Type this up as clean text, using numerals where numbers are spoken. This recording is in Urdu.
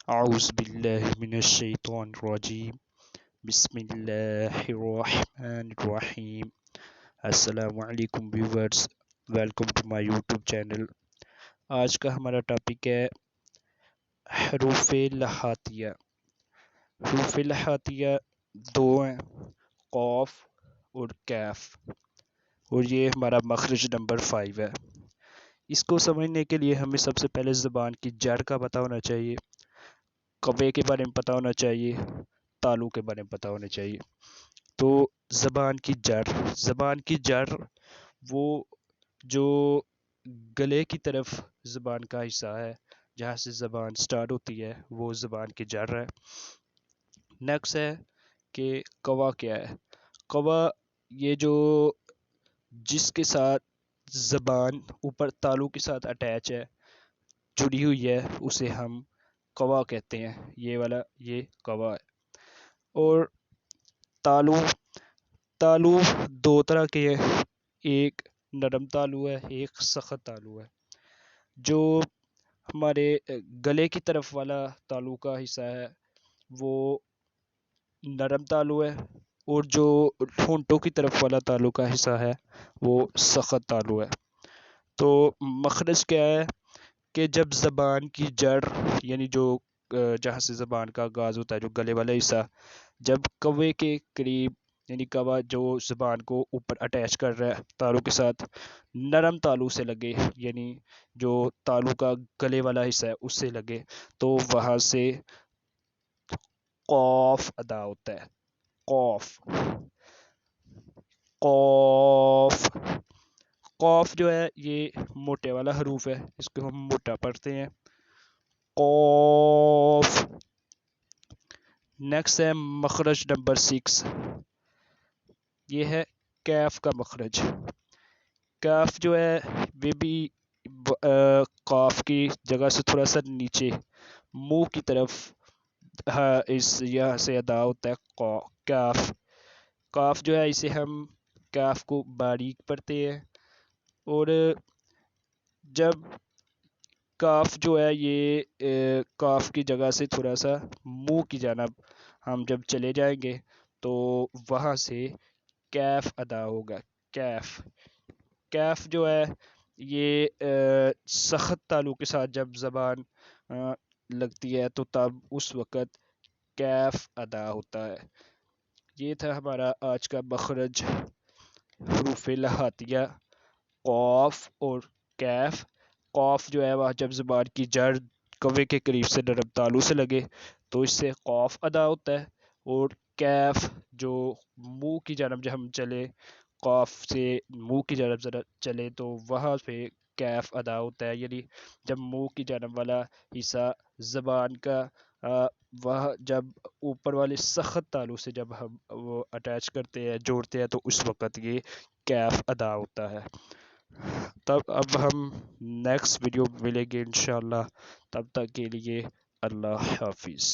اعوذ باللہ من الشیطان الرجیم بسم اللہ الرحمن الرحیم السلام علیکم viewers, welcome to my YouTube channel. آج کا ہمارا ٹاپک ہے حروف لہاتیہ۔ حروف لہاتیہ دو ہیں، قاف اور کیف، اور یہ ہمارا مخرج نمبر 5 ہے۔ اس کو سمجھنے کے لیے ہمیں سب سے پہلے زبان کی جڑ کا پتہ ہونا چاہیے، قوے کے بارے میں پتہ ہونا چاہیے، تالو کے بارے میں پتہ ہونا چاہیے۔ تو زبان کی جڑ وہ جو گلے کی طرف زبان کا حصہ ہے، جہاں سے زبان سٹارٹ ہوتی ہے، وہ زبان کی جڑ ہے۔ نیکسٹ ہے کہ قوا کیا ہے۔ قوا یہ جو جس کے ساتھ زبان اوپر تالو کے ساتھ اٹیچ ہے، جڑی ہوئی ہے، اسے ہم قوا کہتے ہیں۔ یہ والا یہ قوا ہے۔ اور تالو دو طرح کے ہیں، ایک نرم تالو ہے، ایک سخت تالو ہے۔ جو ہمارے گلے کی طرف والا تالو کا حصہ ہے وہ نرم تالو ہے، اور جو ہونٹوں کی طرف والا تالو کا حصہ ہے وہ سخت تالو ہے۔ تو مخرج کیا ہے کہ جب زبان کی جڑ یعنی جو جہاں سے زبان کا آغاز ہوتا ہے، جو گلے والا حصہ، جب کوے کے قریب یعنی کوا جو زبان کو اوپر اٹیچ کر رہا ہے تالو کے ساتھ، نرم تالو سے لگے، یعنی جو تالو کا گلے والا حصہ ہے اس سے لگے، تو وہاں سے قوف ادا ہوتا ہے۔ قوف قوف قوف جو ہے یہ موٹے والا حروف ہے، اس کو ہم موٹا پڑھتے ہیں، قوف۔ نیکسٹ ہے مخرج نمبر 6، یہ ہے کیف کا مخرج۔ کیف جو ہے وہ بھی قاف کی جگہ سے تھوڑا سا نیچے منہ کی طرف اس یہاں سے ادا ہوتا ہے کیف۔ کاف جو ہے اسے ہم کیف کو باریک پڑھتے ہیں، اور جب کاف جو ہے یہ کاف کی جگہ سے تھوڑا سا منہ کی جانب ہم جب چلے جائیں گے تو وہاں سے کیف ادا ہوگا۔ کیف جو ہے یہ سخت تالو کے ساتھ جب زبان لگتی ہے تو تب اس وقت کیف ادا ہوتا ہے۔ یہ تھا ہمارا آج کا مخرج حروف لہاتیہ، قاف اور کیف۔ قاف جو ہے وہ جب زبان کی جڑ کوے کے قریب سے نرم تالو سے لگے تو اس سے قاف ادا ہوتا ہے، اور کیف جو منہ کی جانب جب ہم چلے، قاف سے منہ کی جانب ذرا چلے تو وہاں پہ کیف ادا ہوتا ہے، یعنی جب منہ کی جانب والا حصہ زبان کا وہ جب اوپر والے سخت تالو سے جب ہم وہ اٹیچ کرتے ہیں، جوڑتے ہیں، تو اس وقت یہ کیف ادا ہوتا ہے۔ تب اب ہم نیکسٹ ویڈیو ملیں گے انشاءاللہ، تب تک کے لیے اللہ حافظ۔